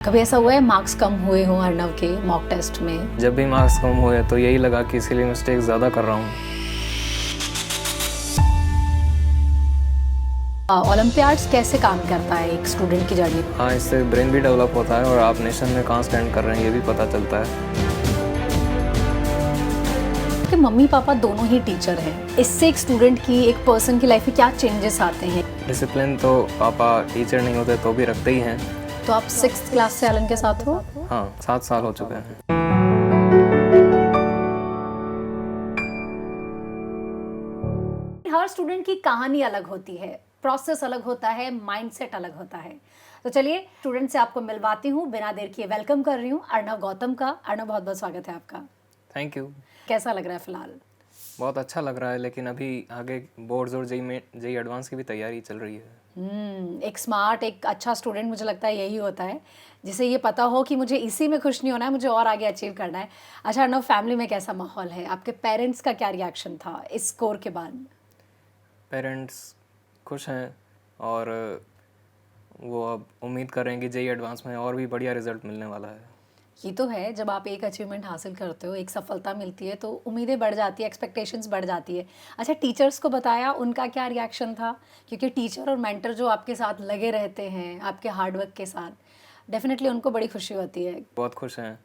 कभी ऐसा हुआ है मार्क्स कम हुए हों अर्नव के मॉक टेस्ट में? जब भी मार्क्स कम हुए तो यही लगा कि इसीलिए मिस्टेक ज़्यादा कर रहा हूँ। ओलंपियाड्स कैसे काम करता है एक स्टूडेंट की जर्नी? हाँ, इससे ब्रेन भी डेवलप होता है और आप नेशन में कहाँ स्टैंड कर रहे हैं ये भी पता चलता है। कि मम्मी पापा दोनों ही टीचर हैं, इससे एक स्टूडेंट की, एक पर्सन की लाइफ में क्या चेंजेस आते हैं? डिसिप्लिन तो पापा टीचर नहीं होते तो भी रखते ही हैं। तो आप 6th क्लास से एलन के साथ हो? हाँ, 7 साल हो चुके हैं। हर स्टूडेंट की कहानी अलग होती है, प्रोसेस अलग होता है, माइंडसेट अलग होता है। तो चलिए स्टूडेंट से आपको मिलवाती हूँ, बिना देर किए वेलकम कर रही हूँ अर्नव गौतम का। अर्नव, बहुत बहुत स्वागत है आपका। Thank you. कैसा लग रहा है फिलहाल? बहुत अच्छा लग रहा है, लेकिन अभी आगे बोर्ड्स और जेई एडवांस की भी तैयारी चल रही है। एक स्मार्ट, एक अच्छा स्टूडेंट मुझे लगता है यही होता है जिसे ये पता हो कि मुझे इसी में खुश नहीं होना है, मुझे और आगे अचीव करना है। अच्छा अर्नव, फैमिली में कैसा माहौल है? आपके पेरेंट्स का क्या रिएक्शन था इस स्कोर के बाद? पेरेंट्स खुश हैं और वो अब उम्मीद कर रहे हैं कि जेई एडवांस में और भी बढ़िया रिजल्ट मिलने वाला है। ये तो है, जब आप एक अचीवमेंट हासिल करते हो, एक सफलता मिलती है तो उम्मीदें बढ़ जाती है, एक्सपेक्टेशंस बढ़ जाती है। अच्छा, टीचर्स को बताया, उनका क्या रिएक्शन था? क्योंकि टीचर और मेंटर जो आपके साथ लगे रहते हैं आपके हार्डवर्क के साथ, डेफिनेटली उनको बड़ी खुशी होती है। बहुत खुश हैं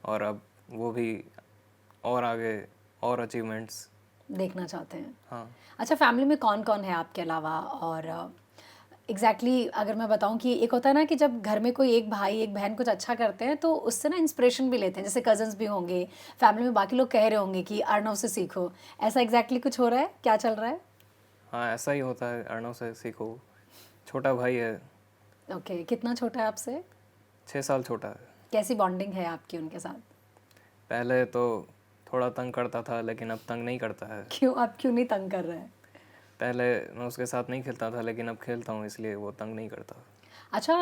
और अब वो भी और आगे और अचीवमेंट्स देखना चाहते हैं। हाँ। अच्छा, फैमिली में कौन कौन है आपके अलावा? और एग्जैक्टली अगर मैं बताऊं कि एक होता है ना कि जब घर में कोई एक भाई एक बहन कुछ अच्छा करते हैं तो उससे ना इंस्पिरेशन भी लेते हैं, जैसे कजन्स भी होंगे, फैमिली में बाकी लोग कह रहे होंगे कि अर्नव से सीखो। ऐसा एग्जैक्टली कुछ हो रहा है? क्या चल रहा है? हाँ, ऐसा ही होता है, अर्नव से सीखो। छोटा भाई है। ओके, कितना छोटा है आपसे? 6 साल छोटा है। कैसी बॉन्डिंग है आपकी उनके साथ? पहले तो थोड़ा तंग करता था, लेकिन अब तंग नहीं करता है। क्यों, आप क्यों नहीं तंग कर रहे हैं? पहले मैं उसके साथ नहीं खेलता था, लेकिन अब खेलता हूँ, इसलिए वो तंग नहीं करता। अच्छा,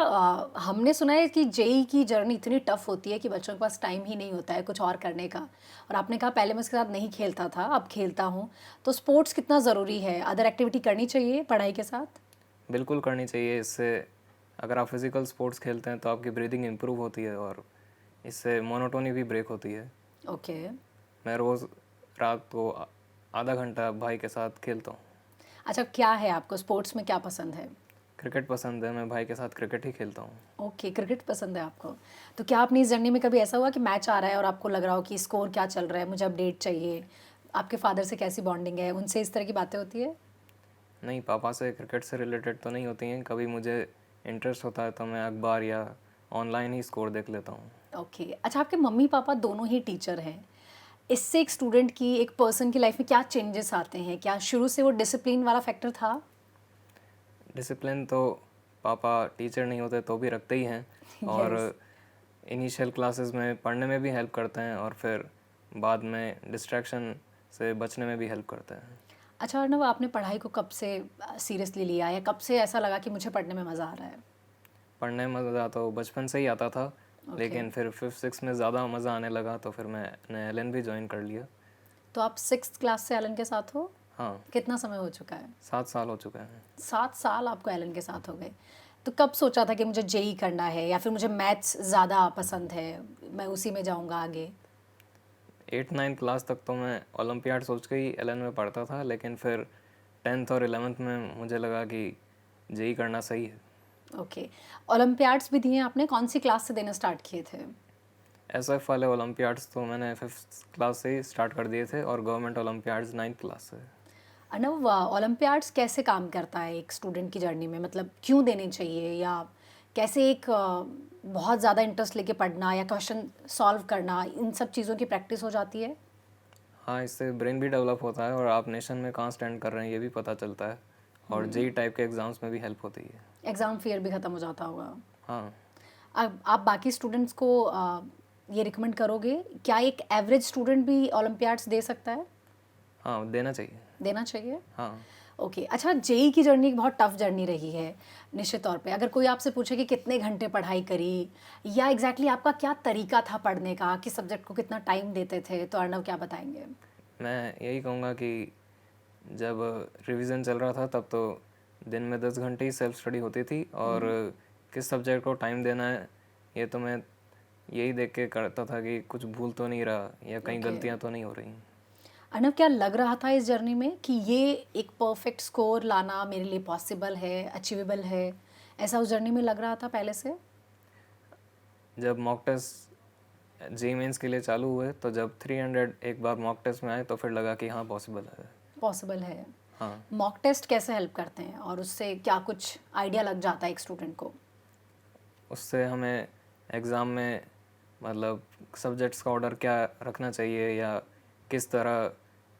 हमने सुना है कि जेई की जर्नी इतनी टफ होती है कि बच्चों के पास टाइम ही नहीं होता है कुछ और करने का। और आपने कहा पहले मैं उसके साथ नहीं खेलता था, अब खेलता हूँ। तो स्पोर्ट्स कितना ज़रूरी है? अदर एक्टिविटी करनी चाहिए पढ़ाई के साथ? बिल्कुल करनी चाहिए। इससे अगर आप फिज़िकल स्पोर्ट्स खेलते हैं तो आपकी ब्रीदिंग इम्प्रूव होती है और इससे मोनोटोनी भी ब्रेक होती है। ओके। मैं रोज़ रात को आधा घंटा भाई के साथ खेलता हूँ। अच्छा, क्या है आपको स्पोर्ट्स में क्या पसंद है? क्रिकेट पसंद है, मैं भाई के साथ क्रिकेट ही खेलता हूँ। ओके, क्रिकेट पसंद है आपको। तो क्या अपनी इस जर्नी में कभी ऐसा हुआ कि मैच आ रहा है और आपको लग रहा हो कि स्कोर क्या चल रहा है, मुझे अपडेट चाहिए? आपके फादर से कैसी बॉन्डिंग है, उनसे इस तरह की बातें होती है? नहीं, पापा से क्रिकेट से रिलेटेड तो नहीं होती हैं। कभी मुझे इंटरेस्ट होता है तो मैं अखबार या ऑनलाइन ही स्कोर देख लेता हूँ। ओके। अच्छा, आपके मम्मी पापा दोनों ही टीचर हैं, इससे एक स्टूडेंट की, एक पर्सन की लाइफ में क्या चेंजेस आते हैं? क्या शुरू से वो डिसिप्लिन वाला फैक्टर था? डिसिप्लिन तो पापा टीचर नहीं होते तो भी रखते ही हैं और इनिशियल क्लासेस में पढ़ने में भी हेल्प करते हैं और फिर बाद में डिस्ट्रैक्शन से बचने में भी हेल्प करते हैं। अच्छा अर्नव, आपने पढ़ाई को कब से सीरियसली लिया या कब से ऐसा लगा कि मुझे पढ़ने में मज़ा आ रहा है? पढ़ने में मज़ा तो बचपन से ही आता था, लेकिन फिर 5th 6th में ज़्यादा मज़ा आने लगा तो फिर मैंने एलन भी ज्वाइन कर लिया। तो आप 6th क्लास से एलन के साथ हो? हाँ, कितना समय हो चुका है? 7 साल हो चुके हैं। 7 साल आपको एलन के साथ हो गए। तो कब सोचा था कि मुझे जेई करना है या फिर मुझे मैथ्स ज़्यादा पसंद है, मैं उसी में जाऊंगा आगे? 8th 9th क्लास तक तो मैं ओलंपियाड सोच के ही एलन में पढ़ता था, लेकिन फिर 10th और 11th में मुझे लगा कि जेई करना सही है। ओके। ओलंपियाड्स भी दिए आपने? कौन सी क्लास से देना स्टार्ट किए थे? एसएफ वाले ओलंपियाड्स तो मैंने 5th क्लास से ही स्टार्ट कर दिए थे और गवर्नमेंट ओलंपियाड्स 9th क्लास से। अनव, ओलंपियाड्स कैसे काम करता है एक स्टूडेंट की जर्नी में? मतलब क्यों देने चाहिए, या कैसे एक बहुत ज़्यादा इंटरेस्ट लेके पढ़ना या क्वेश्चन सॉल्व करना, इन सब चीज़ों की प्रैक्टिस हो जाती है? हाँ, इससे ब्रेन भी डेवलप होता है और आप नेशन में कहाँ स्टैंड कर रहे हैं ये भी पता चलता है और जेई टाइप के एग्ज़ाम्स में भी हेल्प होती है। एग्ज़ाम फियर भी ख़त्म हो जाता होगा। हाँ। अब आप बाकी स्टूडेंट्स को ये रिकमेंड करोगे? क्या एक एवरेज स्टूडेंट भी ओलंपियाड्स दे सकता है? हाँ, देना चाहिए। देना चाहिए। हाँ। ओके। अच्छा, जेई की जर्नी एक बहुत टफ जर्नी रही है निश्चित तौर पे। अगर कोई आपसे पूछे कि कितने घंटे पढ़ाई करी या एग्जैक्टली आपका क्या तरीका था पढ़ने का, किस सब्जेक्ट को कितना टाइम देते थे, तो अर्नव क्या बताएंगे? मैं यही कहूँगा कि जब रिवीजन चल रहा था तब तो दिन में 10 घंटे ही सेल्फ स्टडी होती थी और किस सब्जेक्ट को टाइम देना है ये तो मैं यही देख के करता था कि कुछ भूल तो नहीं रहा या कहीं ओके। गलतियाँ तो नहीं हो रही। अर्नव, क्या लग रहा था इस जर्नी में कि ये एक परफेक्ट स्कोर लाना मेरे लिए पॉसिबल है, अचीवेबल है? ऐसा उस जर्नी में लग रहा था पहले से? जब मॉक टेस्ट जेईई मेंस के लिए चालू हुए तो जब 300 एक बार मॉक टेस्ट में आए तो फिर लगा कि हाँ पॉसिबल है। पॉसिबल है। हाँ, मॉक टेस्ट कैसे हेल्प करते हैं और उससे क्या कुछ आइडिया लग जाता है एक स्टूडेंट को? उससे हमें एग्ज़ाम में मतलब सब्जेक्ट्स का ऑर्डर क्या रखना चाहिए या किस तरह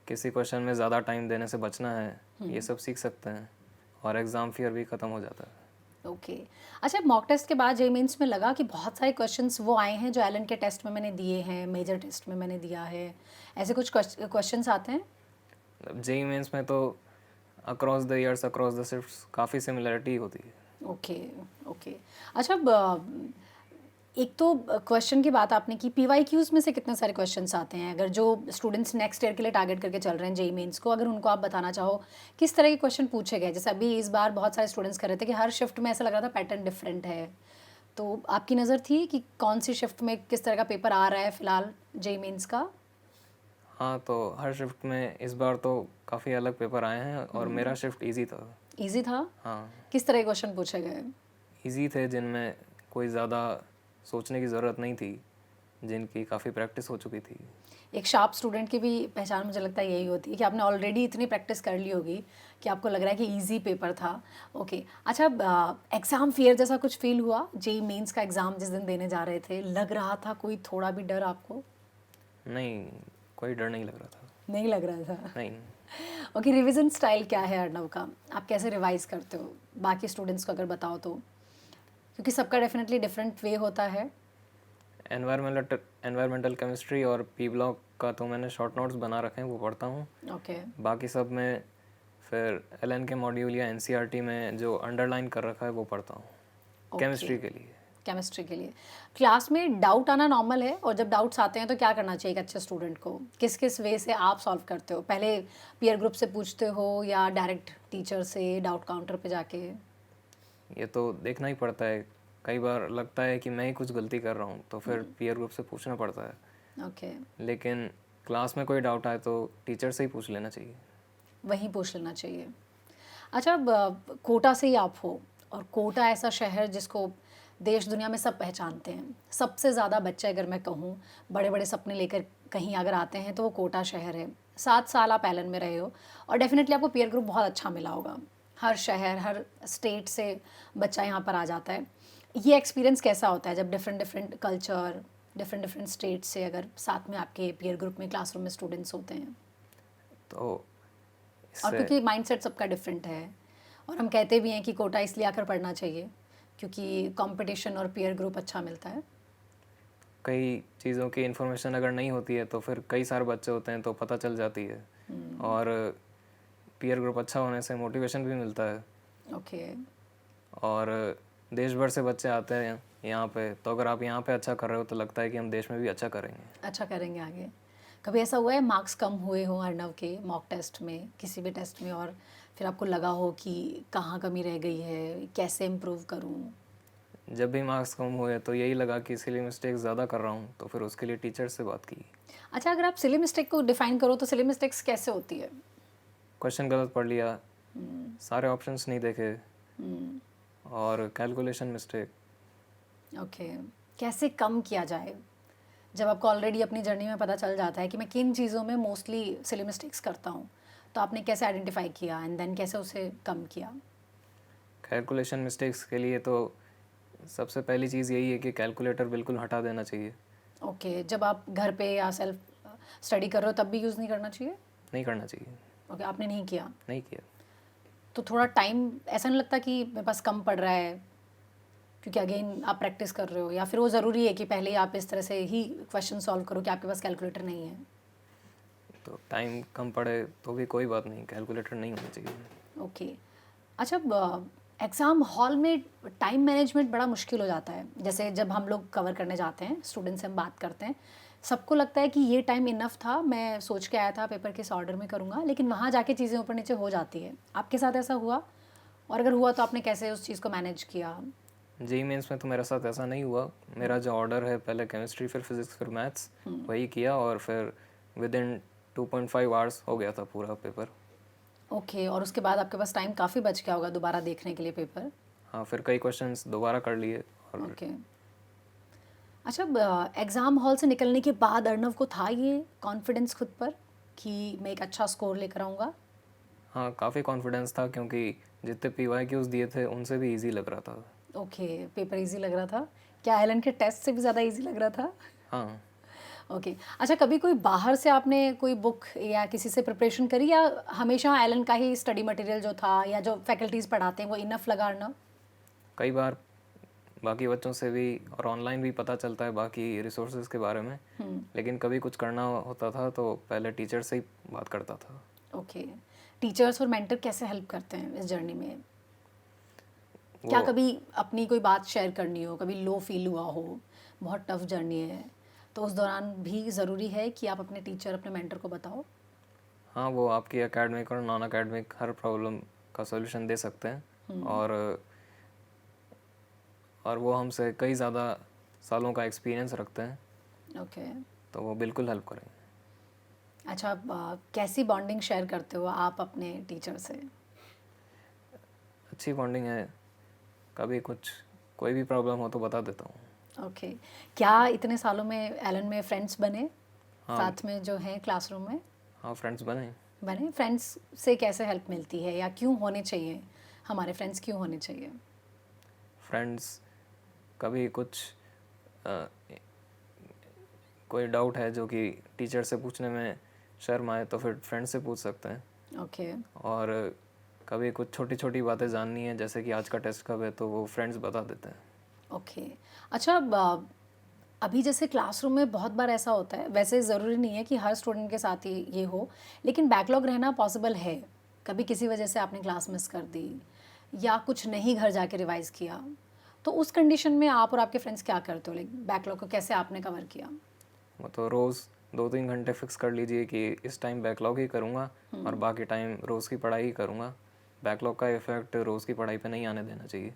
किसी क्वेश्चन में ज़्यादा टाइम देने से बचना है, ये सब सीख सकते हैं और एग्ज़ाम फियर भी ख़त्म हो जाता है। ओके। अच्छा, मॉक टेस्ट के बाद जेईई मेंस में लगा कि बहुत सारे क्वेश्चंस वो आए हैं जो एलन के टेस्ट में मैंने दिए हैं, मेजर टेस्ट में मैंने दिया है, ऐसे कुछ क्वेश्चंस आते हैं? मतलब जेईई मेंस में तो across the years across the shifts काफ़ी सिमिलरिटी होती है। ओके। ओके। अच्छा, एक तो क्वेश्चन की बात आपने की, पीवाईक्यूज में से कितने सारे क्वेश्चंस आते हैं अगर जो स्टूडेंट्स नेक्स्ट ईयर के लिए टारगेट करके चल रहे हैं जेईई मेंस को, अगर उनको आप बताना चाहो किस तरह के क्वेश्चन पूछे गए? जैसे अभी इस बार बहुत सारे स्टूडेंट्स कर रहे थे कि हर शिफ्ट में ऐसा लग रहा था पैटर्न डिफरेंट है, तो आपकी नज़र थी कि कौन सी शिफ्ट में किस तरह का पेपर आ रहा है फिलहाल जेईई मेंस का? हाँ, तो हर शिफ्ट में इस बार तो काफ़ी अलग पेपर आए हैं और मेरा शिफ्ट इजी था। इजी था? हाँ, किस तरह के क्वेश्चन पूछे गए? इजी थे जिनमें कोई ज़्यादा सोचने की ज़रूरत नहीं थी, जिनकी काफ़ी प्रैक्टिस हो चुकी थी। एक शार्प स्टूडेंट की भी पहचान मुझे लगता है यही होती है कि आपने ऑलरेडी इतनी प्रैक्टिस कर ली होगी कि आपको लग रहा है कि इजी पेपर था। ओके। अच्छा, एग्ज़ाम फियर जैसा कुछ फील हुआ जेईई मेंस का एग्ज़ाम जिस दिन देने जा रहे थे? लग रहा था कोई थोड़ा भी डर आपको? नहीं, कोई डर नहीं लग रहा था। नहीं लग रहा था। नहीं, ओके, रिवीजन स्टाइल क्या है अर्नव का? आप कैसे रिवाइज करते हो बाकी स्टूडेंट्स को अगर बताओ तो? क्योंकि सबका डेफिनेटली डिफरेंट वे होता है। एनवायरमेंटल केमिस्ट्री और पी ब्लॉक का तो मैंने शॉर्ट नोट्स बना रखे हैं, वो पढ़ता हूँ। ओके। बाकी सब में फिर एलएन के मॉड्यूल या एनसीईआरटी में जो अंडरलाइन कर रखा है वो पढ़ता हूँ ओके। केमिस्ट्री के लिए। केमिस्ट्री के लिए क्लास में डाउट आना नॉर्मल है, और जब डाउट्स आते हैं तो क्या करना चाहिए एक अच्छे स्टूडेंट को? किस किस वे से आप सॉल्व करते हो? पहले पीयर ग्रुप से पूछते हो या डायरेक्ट टीचर से डाउट काउंटर पे जाके? ये तो देखना ही पड़ता है। कई बार लगता है कि मैं ही कुछ गलती कर रहा हूँ तो फिर पीयर ग्रुप से पूछना पड़ता है, ओके। लेकिन क्लास में कोई डाउट आए तो टीचर से ही पूछ लेना चाहिए। वहीं पूछ लेना चाहिए। अच्छा, अब कोटा से ही आप हो, और कोटा ऐसा शहर जिसको देश दुनिया में सब पहचानते हैं। सबसे ज़्यादा बच्चे, अगर मैं कहूँ, बड़े बड़े सपने लेकर कहीं अगर आते हैं तो वो कोटा शहर है। 7 साल आप एलन में रहे हो और डेफिनेटली आपको पीयर ग्रुप बहुत अच्छा मिला होगा। हर शहर, हर स्टेट से बच्चा यहाँ पर आ जाता है। ये एक्सपीरियंस कैसा होता है जब different different culture, different different state से अगर साथ में आपके पीयर ग्रुप में क्लासरूम में स्टूडेंट्स होते हैं? तो और इससे क्योंकि माइंडसेट सबका डिफरेंट है, और हम कहते भी हैं कि कोटा इसलिए आकर पढ़ना चाहिए क्योंकि कंपटीशन और पीयर ग्रुप अच्छा मिलता है। कई चीज़ों की इन्फॉर्मेशन अगर नहीं होती है तो फिर कई सारे बच्चे होते हैं तो पता चल जाती है, और पीयर ग्रुप अच्छा होने से मोटिवेशन भी मिलता है। ओके। और देश भर से बच्चे आते हैं यहाँ पे, तो अगर आप यहाँ पे अच्छा कर रहे हो तो लगता है कि हम देश में भी अच्छा करेंगे। अच्छा करेंगे आगे। कभी ऐसा हुआ है मार्क्स कम हुए हों अर्नव के मॉक टेस्ट में, किसी भी टेस्ट में, और फिर आपको लगा हो कि कहाँ कमी रह गई है, कैसे इम्प्रूव करूँ? जब भी मार्क्स कम हुए तो यही लगा कि सिली मिस्टेक ज़्यादा कर रहा हूँ, तो फिर उसके लिए टीचर से बात की। अच्छा, अगर आप सिली मिस्टेक को डिफाइन करो तो सिली मिस्टेक्स कैसे होती है? क्वेश्चन गलत पढ़ लिया, सारे ऑप्शंस नहीं देखे, और कैलकुलेशन मिस्टेक। ओके। कैसे कम किया जाए जब आपको ऑलरेडी अपनी जर्नी में पता चल जाता है कि मैं किन चीज़ों में मोस्टली सिली मिस्टेक्स करता हूँ, तो आपने कैसे आइडेंटिफाई किया एंड देन कैसे उसे कम किया? कैलकुलेशन मिस्टेक्स के लिए तो सबसे पहली चीज़ यही है कि कैलकुलेटर बिल्कुल हटा देना चाहिए। ओके। जब आप घर पे या सेल्फ स्टडी कर रहे हो तब भी यूज़ नहीं करना चाहिए? नहीं करना चाहिए। ओके, आपने नहीं किया। नहीं किया। तो थोड़ा टाइम ऐसा नहीं लगता कि मेरे पास कम पड़ रहा है क्योंकि अगेन आप प्रैक्टिस कर रहे हो, या फिर वो ज़रूरी है कि पहले ही आप इस तरह से ही क्वेश्चन सॉल्व करो कि आपके पास कैलकुलेटर नहीं है? तो टाइम कम पड़े तो भी कोई बात नहीं, कैलकुलेटर नहीं होना चाहिए। ओके। अच्छा, एग्ज़ाम हॉल में टाइम मैनेजमेंट बड़ा मुश्किल हो जाता है। जैसे जब हम लोग कवर करने जाते हैं, स्टूडेंट से हम बात करते हैं, सबको लगता है कि ये टाइम इनफ था, मैं सोच के आया था पेपर किस ऑर्डर में करूँगा, लेकिन वहाँ जाके चीज़ें ऊपर नीचे हो जाती है। आपके साथ ऐसा हुआ? और अगर हुआ तो आपने कैसे उस चीज़ को मैनेज किया? जेई मेंस में तो मेरे साथ ऐसा नहीं हुआ। मेरा जो ऑर्डर है, पहले केमिस्ट्री फिर फिजिक्स फिर मैथ्स, वही किया और फिर विद इन 2.5 आवर्स हो गया था पूरा पेपर। ओके, और उसके बाद आपके पास टाइम काफ़ी बच गया होगा दोबारा देखने के लिए पेपर। हाँ, फिर कई क्वेश्चंस दोबारा कर लिए और ओके। अच्छा, एग्ज़ाम हॉल से निकलने के बाद अर्णव को था ये कॉन्फिडेंस खुद पर कि मैं एक अच्छा स्कोर लेकर आऊँगा? हाँ, काफ़ी कॉन्फिडेंस था क्योंकि जितने PYQs दिए थे उनसे भी इजी लग रहा था। ओके, पेपर इजी लग रहा था। क्या एलन के टेस्ट से भी ज़्यादा इजी लग रहा था? हाँ, ओके। अच्छा, कभी कोई बाहर से आपने कोई बुक या किसी से प्रिपरेशन करी, या हमेशा एलन का ही स्टडी मटेरियल जो था या जो फैकल्टीज़ पढ़ाते हैं वो इनफ लगा अर्णव? कई बार बाकी बच्चों से भी और ऑनलाइन भी पता चलता है बाकी रिसोर्सेज के बारे में, लेकिन कभी कुछ करना होता था तो पहले टीचर से ही बात करता था। ओके। टीचर्स और मेंटर कैसे हेल्प करते हैं इस जर्नी में? क्या वो कभी अपनी कोई बात शेयर करनी हो, कभी लो फील हुआ हो, बहुत टफ जर्नी है, तो उस दौरान भी ज़रूरी है कि आप अपने टीचर, अपने मेंटर को बताओ? हाँ, वो आपकी एकेडमिक और नॉन एकेडमिक हर प्रॉब्लम का सॉल्यूशन दे सकते हैं और वो हमसे कई ज़्यादा सालों का एक्सपीरियंस रखते हैं, ओके। तो वो बिल्कुल हेल्प करेंगे। अच्छा, कैसी बॉन्डिंग शेयर करते हो आप अपने टीचर से? अच्छी बॉन्डिंग है, कभी कुछ कोई भी प्रॉब्लम हो तो बता देता हूँ। ओके। क्या इतने सालों में एलन में फ्रेंड्स बने? हाँ। साथ में जो हैं क्लासरूम में? हाँ, फ्रेंड्स बने। बने? फ्रेंड्स से कैसे हेल्प मिलती है, या क्यों होने चाहिए? हमारे फ्रेंड्स क्यों होने चाहिए? फ्रेंड्स कभी कुछ अ, कोई डाउट है जो कि टीचर से पूछने में शर्म आए तो फिर फ्रेंड से पूछ सकते हैं, ओके। और कभी कुछ छोटी छोटी बातें जाननी है जैसे कि आज का टेस्ट कब है तो वो फ्रेंड्स बता देते हैं। ओके। अच्छा, अभी जैसे क्लासरूम में बहुत बार ऐसा होता है, वैसे ज़रूरी नहीं है कि हर स्टूडेंट के साथ ही ये हो, लेकिन बैकलॉग रहना पॉसिबल है। कभी किसी वजह से आपने क्लास मिस कर दी या कुछ नहीं घर जाके रिवाइज़ किया, तो उस कंडीशन में आप और आपके फ्रेंड्स क्या करते हो? लाइक बैकलॉग को कैसे आपने कवर किया? वो तो रोज़ 2-3 घंटे फिक्स कर लीजिए कि इस टाइम बैकलॉग ही करूँगा और बाकी टाइम रोज़ की पढ़ाई ही करूँगा। बैकलॉग का इफ़ेक्ट रोज़ की पढ़ाई पे नहीं आने देना चाहिए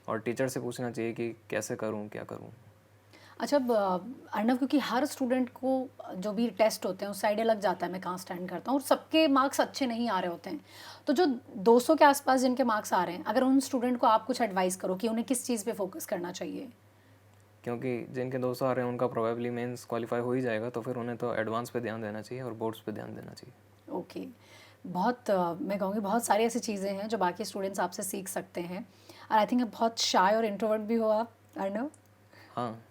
और टीचर से पूछना चाहिए कि कैसे करूँ, क्या करूँ। अच्छा, अर्णव, क्योंकि हर स्टूडेंट को जो भी टेस्ट होते हैं उससे आइडिया लग जाता है मैं कहाँ स्टैंड करता हूँ, और सबके मार्क्स अच्छे नहीं आ रहे होते हैं, तो जो 200 के आसपास जिनके मार्क्स आ रहे हैं, अगर उन स्टूडेंट को आप कुछ एडवाइस करो कि उन्हें किस चीज़ पे फोकस करना चाहिए? क्योंकि जिनके 200 आ रहे हैं उनका प्रोबेबली मेंस क्वालिफाई हो ही जाएगा, तो फिर उन्हें तो एडवांस पे ध्यान देना चाहिए और बोर्ड्स पे ध्यान देना चाहिए। ओके। बहुत मैं कहूँगी बहुत सारी ऐसी चीज़ें हैं जो बाकी स्टूडेंट्स आपसे सीख सकते हैं, और आई थिंक बहुत शाय और इंट्रोवर्ट भी हो आप, अर्णव। हाँ,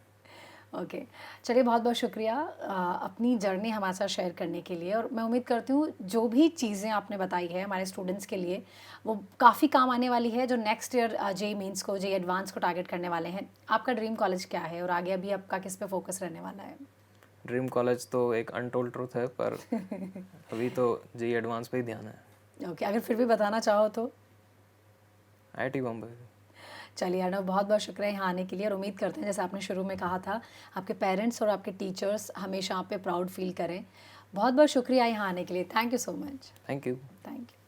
ओके। चलिए, बहुत बहुत शुक्रिया अपनी जर्नी हमारे साथ शेयर करने के लिए, और मैं उम्मीद करती हूँ जो भी चीज़ें आपने बताई है हमारे स्टूडेंट्स के लिए वो काफ़ी काम आने वाली है, जो नेक्स्ट ईयर जेईई मेंस को, जेईई एडवांस को टारगेट करने वाले हैं। आपका ड्रीम कॉलेज क्या है, और आगे अभी आपका किस पे फोकस रहने वाला है? ड्रीम कॉलेज तो एक अनटोल्ड ट्रूथ है, पर अभी तो जेईई एडवांस पे ही ध्यान है। ओके, अगर फिर भी बताना चाहो तो? IIT बॉम्बे। चलिए अर्णव, बहुत बहुत शुक्रिया यहाँ आने के लिए, और उम्मीद करते हैं जैसे आपने शुरू में कहा था, आपके पेरेंट्स और आपके टीचर्स हमेशा आप पे प्राउड फील करें। बहुत बहुत शुक्रिया यहाँ आने के लिए। Thank you so much. Thank you. Thank you.